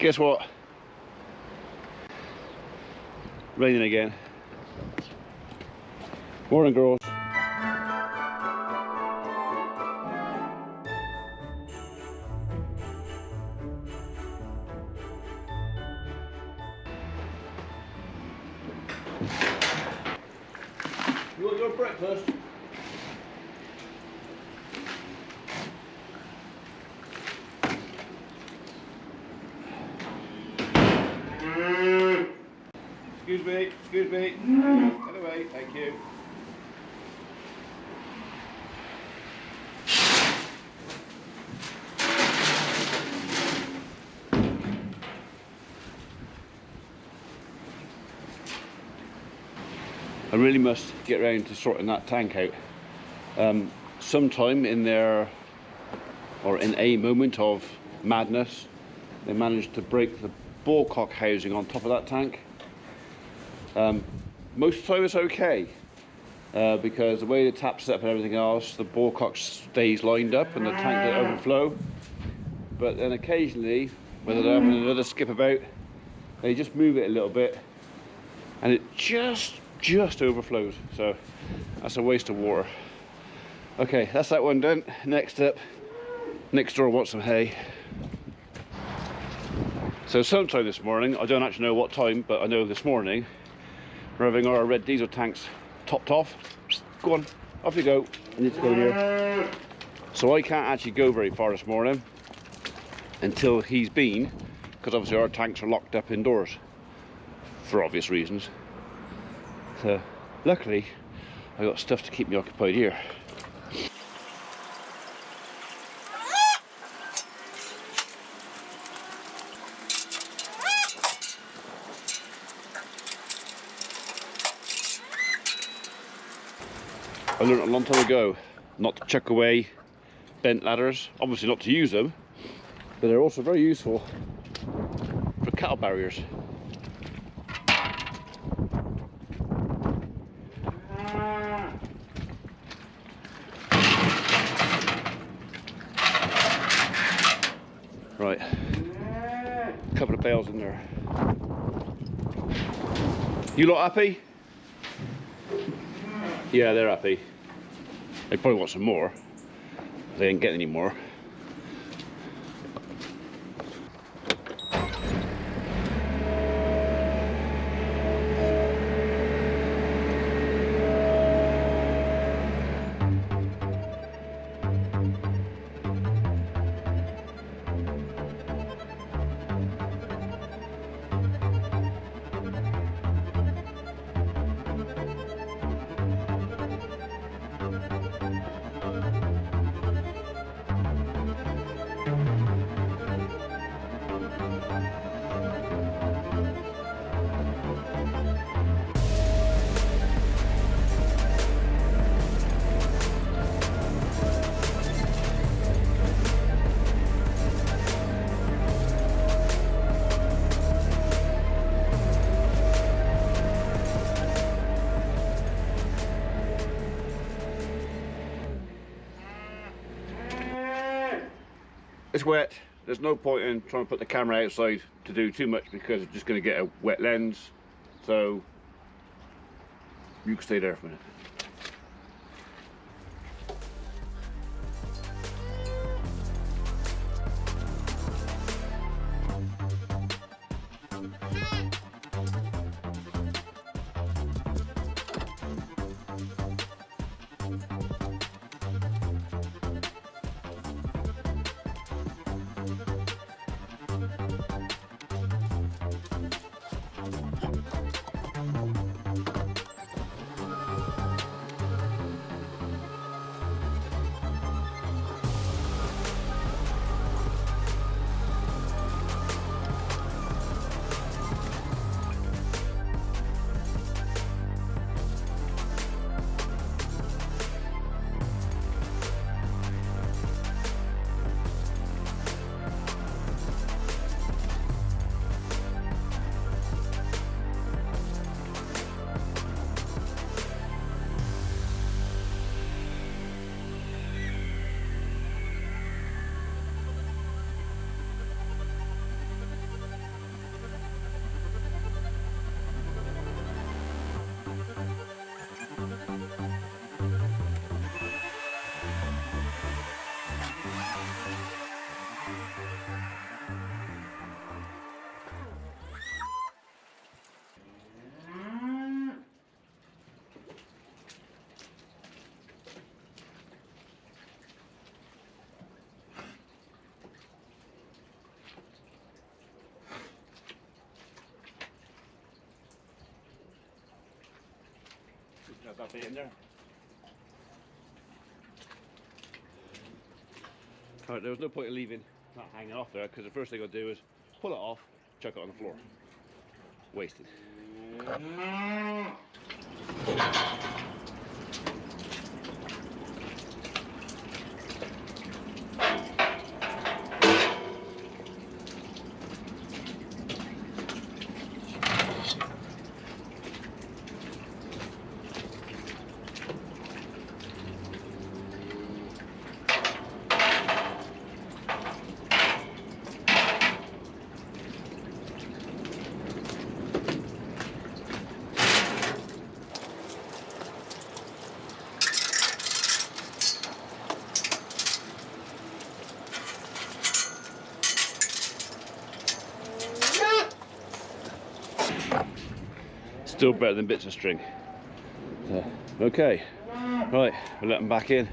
Guess what? Raining again. Morning, girls. You want your breakfast? Excuse me. Get away, thank you. I really must get round to sorting that tank out. Sometime in there, or in a moment of madness, they managed to break the ball cock housing on top of that tank. Most of the time it's okay, because the way the tap's set up and everything else, the ball cock stays lined up and the tank doesn't overflow. But then occasionally, whether they're having another skip about, they just move it a little bit and it just overflows. So that's a waste of water. Okay, that's that one done. Next up, next door wants some hay. So sometime this morning, I don't actually know what time, but I know this morning, we're having our red diesel tanks topped off. Go on, off you go. I need to go here. So I can't actually go very far this morning until he's been, because obviously our tanks are locked up indoors for obvious reasons. So luckily I got stuff to keep me occupied here. I learned a long time ago not to chuck away bent ladders, obviously not to use them, but they're also very useful for cattle barriers. Right, a couple of bales in there. You lot happy? Yeah, they're happy. They probably want some more. They ain't getting any more. It's wet. There's no point in trying to put the camera outside to do too much because it's just going to get a wet lens. So you can stay there for a minute. Got that bit in there. Right, there was no point in leaving that hanging off there, because the first thing I'll do is pull it off, chuck it on the floor. Wasted. Still better than bits of string. So, okay, right, we'll let them back in.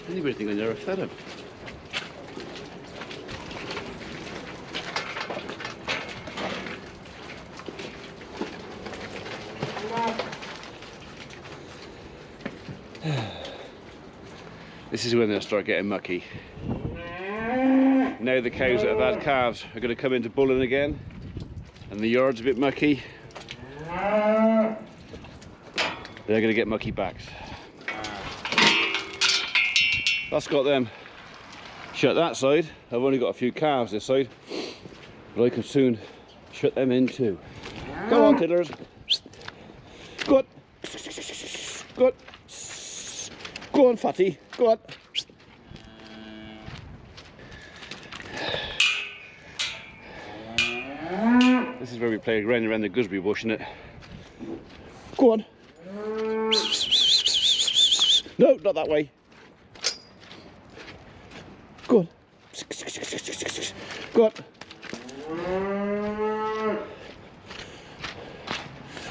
Anybody think I never fed him? This is when they'll start getting mucky. Now the cows that have had calves are going to come into bulling again, and the yard's a bit mucky. They're going to get mucky backs. That's got them shut that side. I've only got a few calves this side, but I can soon shut them in too. Go on, tiddlers. Go on. Go on. Go on, fatty. Go on. This is where we play around the gooseberry bush, isn't it? Go on. No, not that way. Go on. Go on.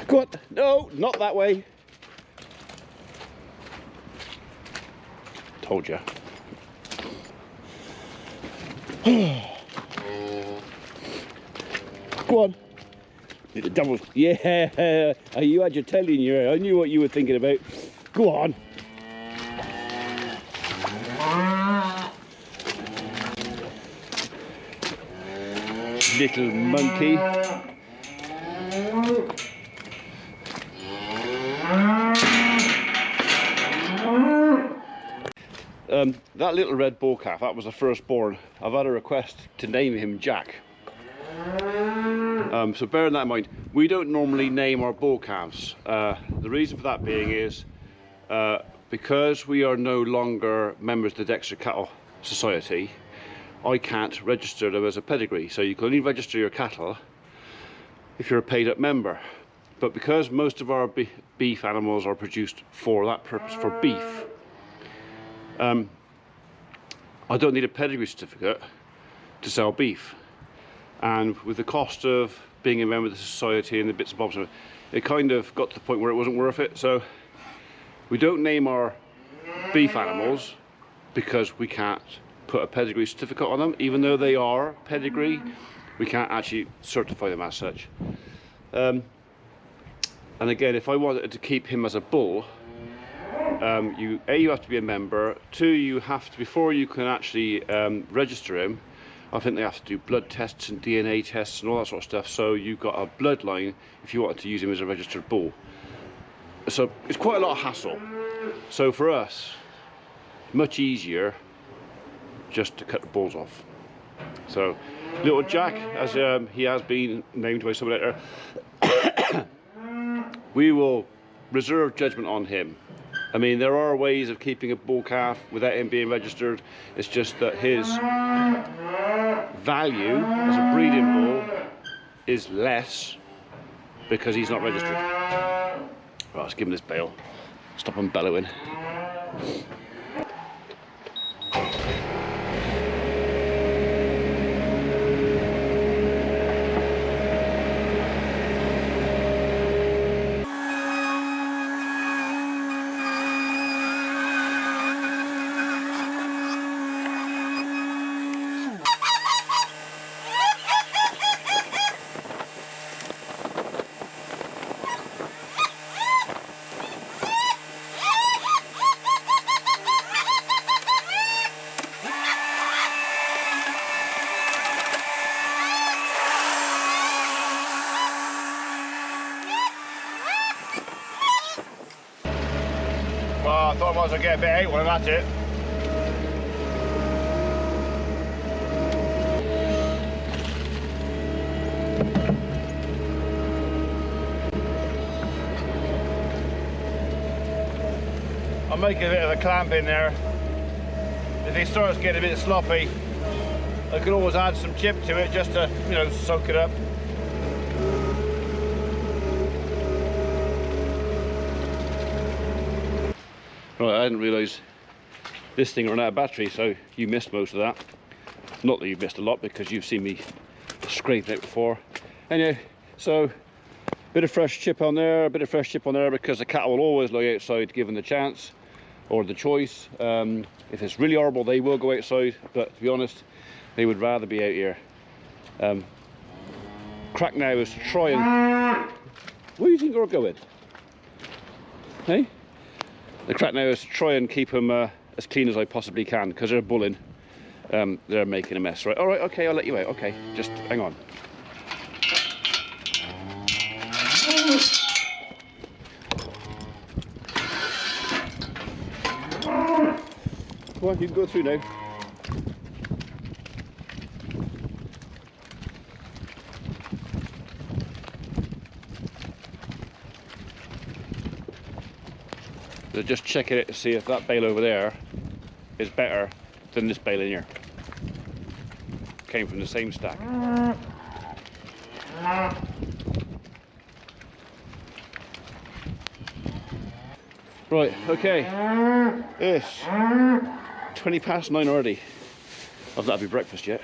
Go on. No, not that way. Told you. Go on. The doubles. Yeah, you had your telly in your ear. I knew what you were thinking about. Go on. Little monkey. That little red bull calf, that was the firstborn. I've had a request to name him Jack. So bearing that in mind, we don't normally name our bull calves. The reason for that being is because we are no longer members of the Dexter Cattle Society, I can't register them as a pedigree. So you can only register your cattle if you're a paid up member. But because most of our beef animals are produced for that purpose, for beef, I don't need a pedigree certificate to sell beef. And with the cost of being a member of the society and the bits and bobs, it kind of got to the point where it wasn't worth it. So we don't name our beef animals because we can't put a pedigree certificate on them. Even though they are pedigree, we can't actually certify them as such. And again, if I wanted to keep him as a bull, you have to be a member. Two, you have to, before you can actually register him, I think they have to do blood tests and DNA tests and all that sort of stuff. So you've got a bloodline if you wanted to use him as a registered bull. So it's quite a lot of hassle. So for us, much easier just to cut the balls off. So little Jack, as he has been named by someone later, we will reserve judgment on him. I mean, there are ways of keeping a bull calf without him being registered. It's just that his value as a breeding bull is less because he's not registered. Right, let's give him this bail. Stop him bellowing. I thought I might as well get a bit out while I'm at it. I'm making a bit of a clamp in there. If it starts getting a bit sloppy, I can always add some chip to it just to, you know, soak it up. Right, I didn't realise this thing ran out of battery, so you missed most of that. Not that you've missed a lot, because you've seen me scrape it before. Anyway, so a bit of fresh chip on there, a bit of fresh chip on there, because the cattle will always lie outside given the chance or the choice. If it's really horrible, they will go outside, but to be honest, they would rather be out here. Crack now is to try and... Where do you think you're going? Hey? The crack now is to try and keep them as clean as I possibly can, because they're bulling. They're making a mess, right? All right, okay, I'll let you out. Okay, just hang on. Come on, you can go through now. So just checking it to see if that bale over there is better than this bale in here. Came from the same stack. Right, okay. It's 20 past 9 already. I've not had my breakfast yet.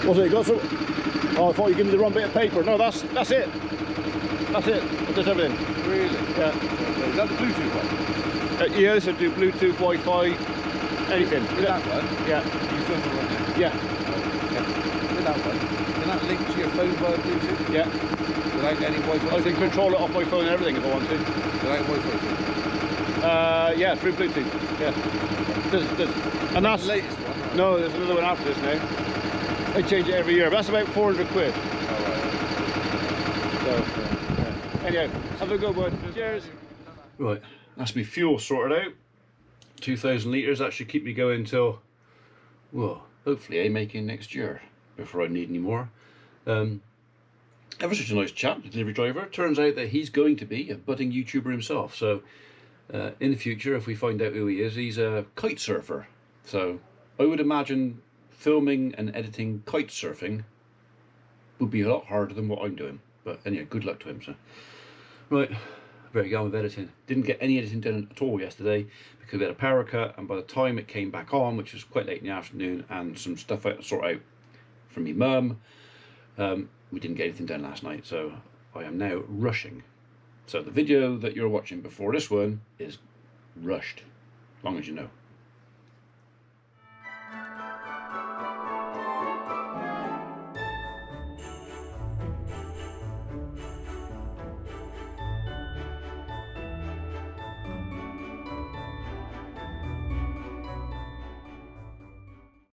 What's it, got some? Oh, I thought you gave me the wrong bit of paper. No, that's it. That's it. It does everything. Really? Yeah. Is that the Bluetooth one? Yeah, this will do Bluetooth, Wi-Fi, anything. With that one? Yeah. You film it right now? Yeah. With that one, can that link to your phone via Bluetooth? Yeah. Without any Wi-Fi? I can control it off my phone and everything if I want to. Without Wi-Fi? Yeah, through Bluetooth. Yeah. And that's the latest one? Right? No, there's another one after this now. I change it every year, but that's about 400 quid. Oh, right. So, yeah. Anyway, have a good one. Cheers. Right, that's my fuel sorted out. 2,000 litres. That should keep me going till, well, hopefully making next year before I need any more. Ever such a nice chap, the delivery driver. Turns out that he's going to be a budding YouTuber himself. So in the future, if we find out who he is, he's a kite surfer. So I would imagine filming and editing kite surfing would be a lot harder than what I'm doing. But anyway, good luck to him. So right, better get on with editing. Didn't get any editing done at all yesterday because we had a power cut, and by the time it came back on, which was quite late in the afternoon, and some stuff I had to sort out from my mum, we didn't get anything done last night. So I am now rushing. So the video that you're watching before this one is rushed, as long as you know.